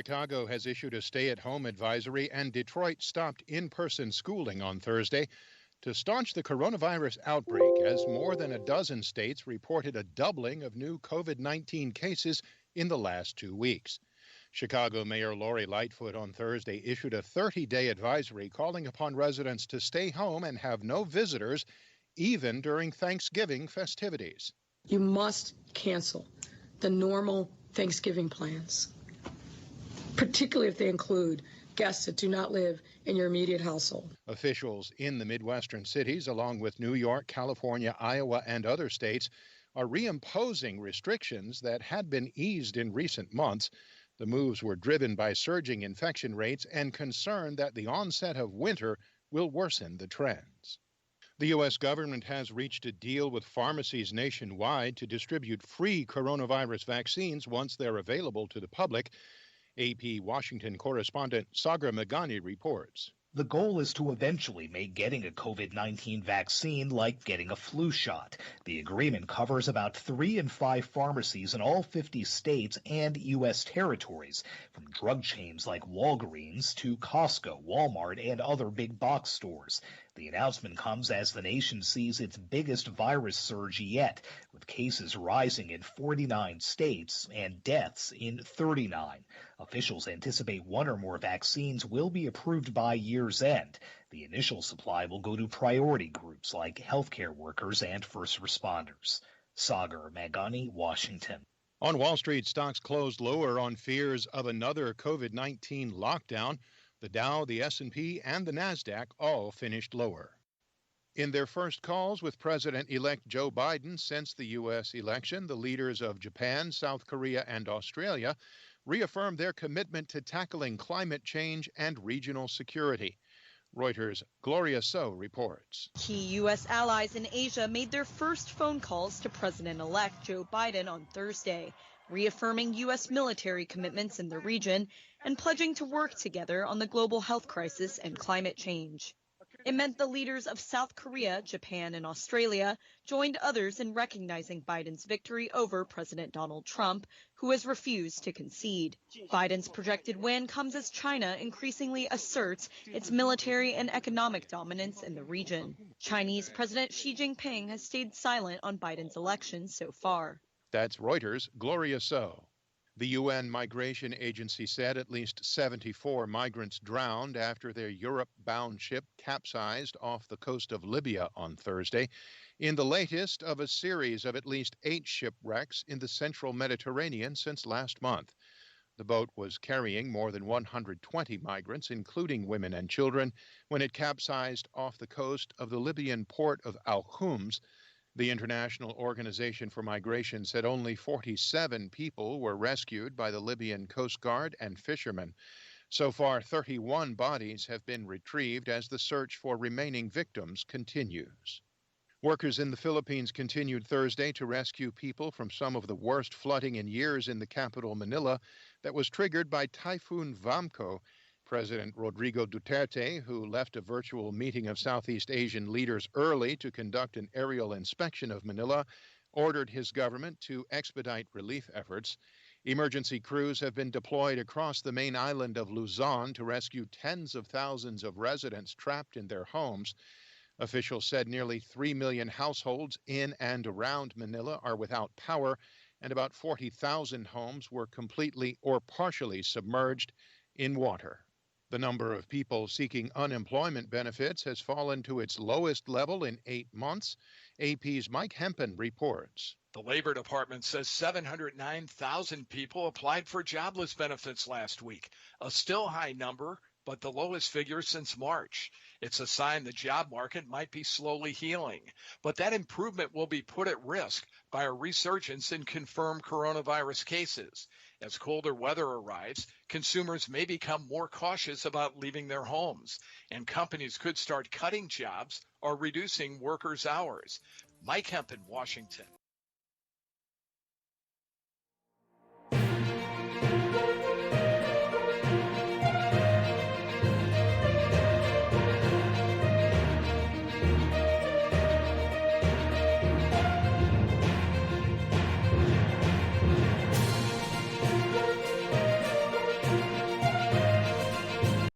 Chicago has issued a stay-at-home advisory, and Detroit stopped in-person schooling on Thursday to staunch the coronavirus outbreak, as more than a dozen states reported a doubling of new COVID-19 cases in the last 2 weeks. Chicago Mayor Lori Lightfoot on Thursday issued a 30-day advisory calling upon residents to stay home and have no visitors, even during Thanksgiving festivities. You must cancel the normal Thanksgiving plans, particularly if they include guests that do not live in your immediate household. Officials in the Midwestern cities, along with New York, California, Iowa, and other states, are reimposing restrictions that had been eased in recent months. The moves were driven by surging infection rates and concern that the onset of winter will worsen the trends. The U.S. government has reached a deal with pharmacies nationwide to distribute free coronavirus vaccines once they're available to the public. AP Washington correspondent Sagar Meghani reports. The goal is to eventually make getting a COVID-19 vaccine like getting a flu shot. The agreement covers about 3 in 5 pharmacies in all 50 states and U.S. territories, from drug chains like Walgreens to Costco, Walmart, and other big box stores. The announcement comes as the nation sees its biggest virus surge yet, with cases rising in 49 states and deaths in 39. Officials anticipate 1 or more vaccines will be approved by year's end. The initial supply will go to priority groups like healthcare workers and first responders. Sagar Meghani, Washington. On Wall Street, stocks closed lower on fears of another COVID-19 lockdown. The Dow, the S&P, and the Nasdaq all finished lower. In their first calls with President-elect Joe Biden since the U.S. election, the leaders of Japan, South Korea, and Australia reaffirmed their commitment to tackling climate change and regional security. Reuters' Gloria So reports. Key U.S. allies in Asia made their first phone calls to President-elect Joe Biden on Thursday, reaffirming U.S. military commitments in the region and pledging to work together on the global health crisis and climate change. It meant the leaders of South Korea, Japan, and Australia joined others in recognizing Biden's victory over President Donald Trump, who has refused to concede. Biden's projected win comes as China increasingly asserts its military and economic dominance in the region. Chinese President Xi Jinping has stayed silent on Biden's election so far. That's Reuters' Gloria So. The UN Migration Agency said at least 74 migrants drowned after their Europe-bound ship capsized off the coast of Libya on Thursday, in the latest of a series of at least 8 shipwrecks in the central Mediterranean since last month. The boat was carrying more than 120 migrants, including women and children, when it capsized off the coast of the Libyan port of Al-Khums. The International Organization for Migration said only 47 people were rescued by the Libyan Coast Guard and fishermen. So far, 31 bodies have been retrieved as the search for remaining victims continues. Workers in the Philippines continued Thursday to rescue people from some of the worst flooding in years in the capital, Manila, that was triggered by Typhoon Vamco. President Rodrigo Duterte, who left a virtual meeting of Southeast Asian leaders early to conduct an aerial inspection of Manila, ordered his government to expedite relief efforts. Emergency crews have been deployed across the main island of Luzon to rescue tens of thousands of residents trapped in their homes. Officials said nearly 3 million households in and around Manila are without power, and about 40,000 homes were completely or partially submerged in water. The number of people seeking unemployment benefits has fallen to its lowest level in 8 months. AP's Mike Hempen reports. The Labor Department says 709,000 people applied for jobless benefits last week, a still high number, but the lowest figure since March. It's a sign the job market might be slowly healing, but that improvement will be put at risk by a resurgence in confirmed coronavirus cases. As colder weather arrives, consumers may become more cautious about leaving their homes, and companies could start cutting jobs or reducing workers' hours. Mike Hempen, Washington.